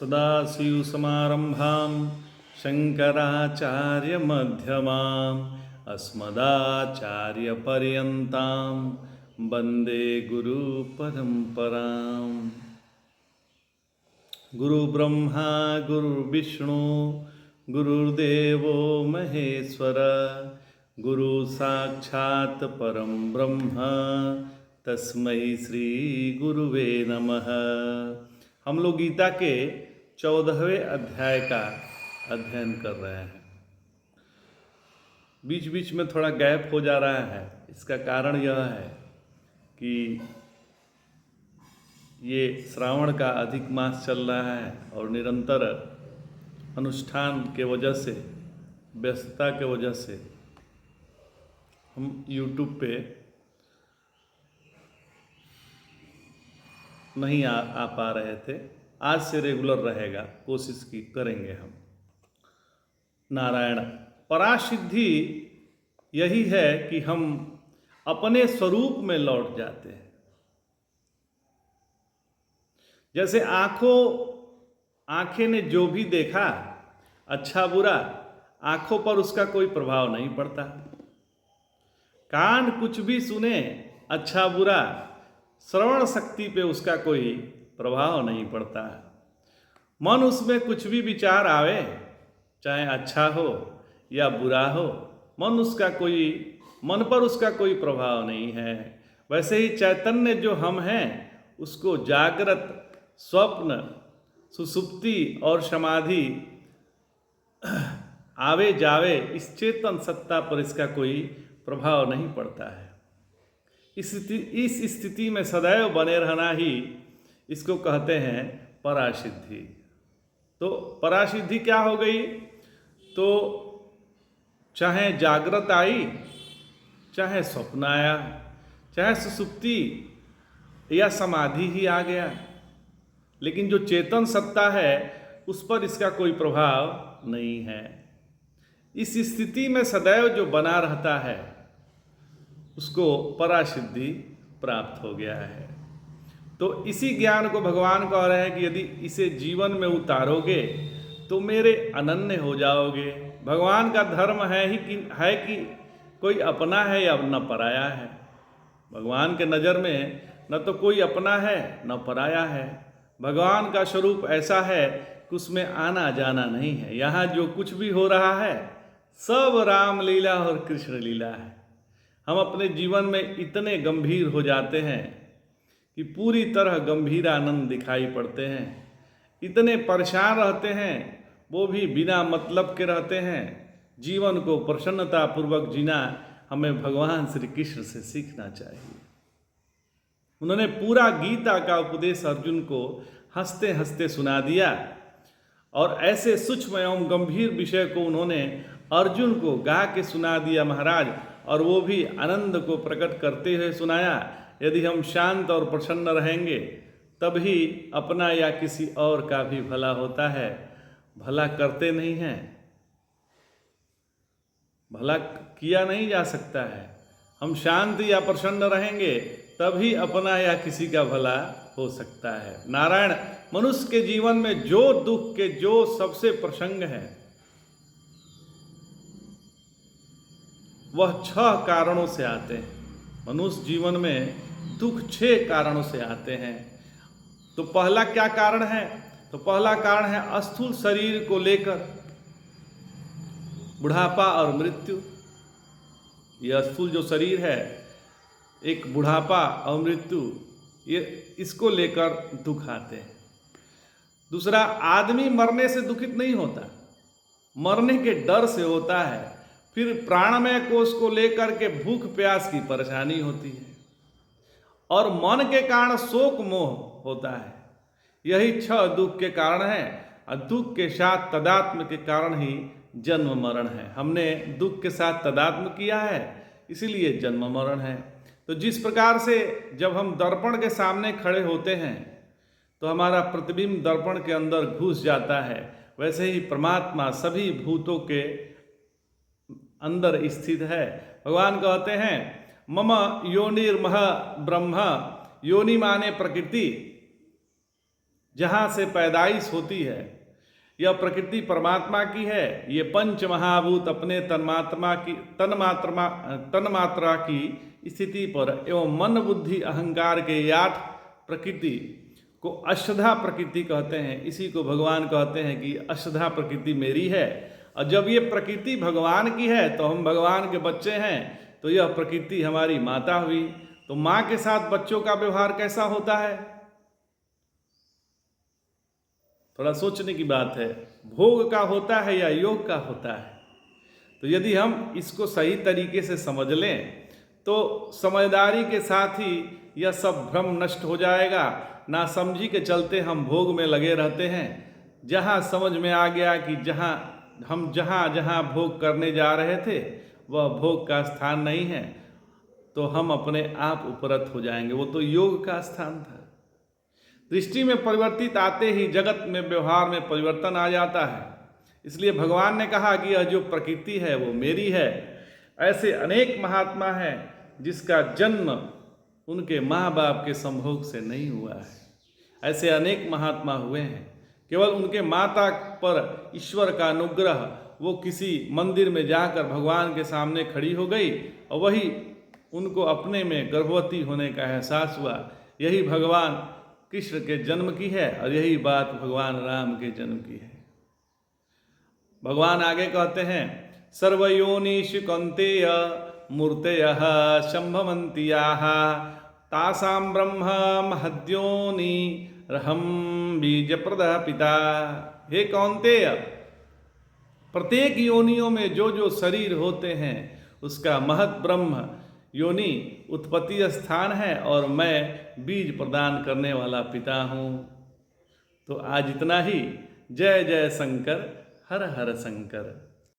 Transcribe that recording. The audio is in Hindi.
सदाशिवसमारम्भां शङ्कराचार्यमध्यमाम् अस्मदाचार्यपर्यन्तां वन्दे गुरुपरम्पराम्। गुरुब्रह्मा गुरुर्विष्णु गुरुर्देवो महेश्वर गुरु साक्षात् परं ब्रह्म तस्मै श्री गुरुवे नमः। हम लोग गीता के 14वें अध्याय का अध्ययन कर रहे हैं। बीच बीच में थोड़ा गैप हो जा रहा है। इसका कारण यह है कि ये श्रावण का अधिक मास चल रहा है और निरंतर अनुष्ठान के वजह से, व्यस्तता के वजह से हम YouTube पे नहीं आ पा रहे थे। आज से रेगुलर रहेगा, कोशिश की करेंगे हम। नारायण, परासिद्धि यही है कि हम अपने स्वरूप में लौट जाते हैं। जैसे आंखें ने जो भी देखा, अच्छा बुरा, आंखों पर उसका कोई प्रभाव नहीं पड़ता। कान कुछ भी सुने, अच्छा बुरा, श्रवण शक्ति पे उसका कोई प्रभाव नहीं पड़ता। मन उसमें कुछ भी विचार आवे, चाहे अच्छा हो या बुरा हो, मन पर उसका कोई प्रभाव नहीं है। वैसे ही चैतन्य जो हम हैं, उसको जागृत, स्वप्न, सुसुप्ति और समाधि आवे जावे, इस चेतन सत्ता पर इसका कोई प्रभाव नहीं पड़ता है। इस स्थिति में सदैव बने रहना ही इसको कहते हैं परासिद्धि। तो परासिद्धि क्या हो गई? तो चाहे जागृत आई, चाहे स्वप्न आया, चाहे सुसुप्ति या समाधि ही आ गया, लेकिन जो चेतन सत्ता है उस पर इसका कोई प्रभाव नहीं है। इस स्थिति में सदैव जो बना रहता है उसको परासिद्धि प्राप्त हो गया है। तो इसी ज्ञान को भगवान कह रहे हैं कि यदि इसे जीवन में उतारोगे तो मेरे अनन्य हो जाओगे। भगवान का धर्म है कि कोई अपना है या न पराया है। भगवान के नज़र में न तो कोई अपना है न पराया है। भगवान का स्वरूप ऐसा है कि उसमें आना जाना नहीं है। यहाँ जो कुछ भी हो रहा है सब राम लीला और कृष्ण लीला है। हम अपने जीवन में इतने गंभीर हो जाते हैं कि पूरी तरह गंभीर आनंद दिखाई पड़ते हैं। इतने परेशान रहते हैं, वो भी बिना मतलब के रहते हैं। जीवन को प्रसन्नता पूर्वक जीना हमें भगवान श्री कृष्ण से सीखना चाहिए। उन्होंने पूरा गीता का उपदेश अर्जुन को हंसते हंसते सुना दिया और ऐसे सूक्ष्म एवं गंभीर विषय को उन्होंने अर्जुन को गा के सुना दिया महाराज, और वो भी आनंद को प्रकट करते हुए सुनाया। यदि हम शांत और प्रसन्न रहेंगे तभी अपना या किसी और का भी भला होता है। भला करते नहीं हैं, भला किया नहीं जा सकता है। हम शांत या प्रसन्न रहेंगे तभी अपना या किसी का भला हो सकता है। नारायण, मनुष्य के जीवन में जो दुख के जो सबसे प्रसंग है वह 6 कारणों से आते हैं। मनुष्य जीवन में दुख 6 कारणों से आते हैं। तो पहला क्या कारण है? तो पहला कारण है स्थूल शरीर को लेकर बुढ़ापा और मृत्यु। यह स्थूल जो शरीर है, एक बुढ़ापा और मृत्यु, ये इसको लेकर दुख आते हैं। दूसरा, आदमी मरने से दुखित नहीं होता, मरने के डर से होता है। फिर प्राणमय कोश को लेकर के भूख प्यास की परेशानी होती है और मन के कारण शोक मोह होता है। यही 6 दुख के कारण हैं और दुख के साथ तदात्म के कारण ही जन्म मरण है। हमने दुख के साथ तदात्म किया है, इसीलिए जन्म मरण है। तो जिस प्रकार से जब हम दर्पण के सामने खड़े होते हैं तो हमारा प्रतिबिंब दर्पण के अंदर घुस जाता है, वैसे ही परमात्मा सभी भूतों के अंदर स्थित है। भगवान कहते हैं मम योनिर्मह ब्रह्म, योनि माने प्रकृति, जहाँ से पैदाइश होती है, यह प्रकृति परमात्मा की है। ये पंच महाभूत अपने तन्मात्रा की स्थिति पर एवं मन बुद्धि अहंकार के 8 प्रकृति को अष्टधा प्रकृति कहते हैं। इसी को भगवान कहते हैं कि अष्टधा प्रकृति मेरी है। और जब ये प्रकृति भगवान की है तो हम भगवान के बच्चे हैं, तो यह प्रकृति हमारी माता हुई। तो माँ के साथ बच्चों का व्यवहार कैसा होता है, थोड़ा सोचने की बात है। भोग का होता है या योग का होता है? तो यदि हम इसको सही तरीके से समझ लें तो समझदारी के साथ ही यह सब भ्रम नष्ट हो जाएगा। ना समझी के चलते हम भोग में लगे रहते हैं। जहाँ समझ में आ गया कि जहाँ भोग करने जा रहे थे वह भोग का स्थान नहीं है, तो हम अपने आप उपरत हो जाएंगे। वो तो योग का स्थान था। दृष्टि में परिवर्तित आते ही जगत में व्यवहार में परिवर्तन आ जाता है। इसलिए भगवान ने कहा कि यह जो प्रकृति है वो मेरी है। ऐसे अनेक महात्मा हैं जिसका जन्म उनके माँ बाप के संभोग से नहीं हुआ है। ऐसे अनेक महात्मा हुए हैं, केवल उनके माता पर ईश्वर का अनुग्रह, वो किसी मंदिर में जाकर भगवान के सामने खड़ी हो गई और वही उनको अपने में गर्भवती होने का एहसास हुआ। यही भगवान कृष्ण के जन्म की है और यही बात भगवान राम के जन्म की है। भगवान आगे कहते हैं, सर्वयोनिषु कौन्तेय मूर्तयः शंभवन्तियाः तासां ब्रह्म महद्योनि रहम बीजप्रदः पिता। हे कौन्तेय, प्रत्येक योनियों में जो जो शरीर होते हैं उसका महत ब्रह्म योनि उत्पत्ति स्थान है और मैं बीज प्रदान करने वाला पिता हूँ। तो आज इतना ही। जय जय शंकर, हर हर शंकर।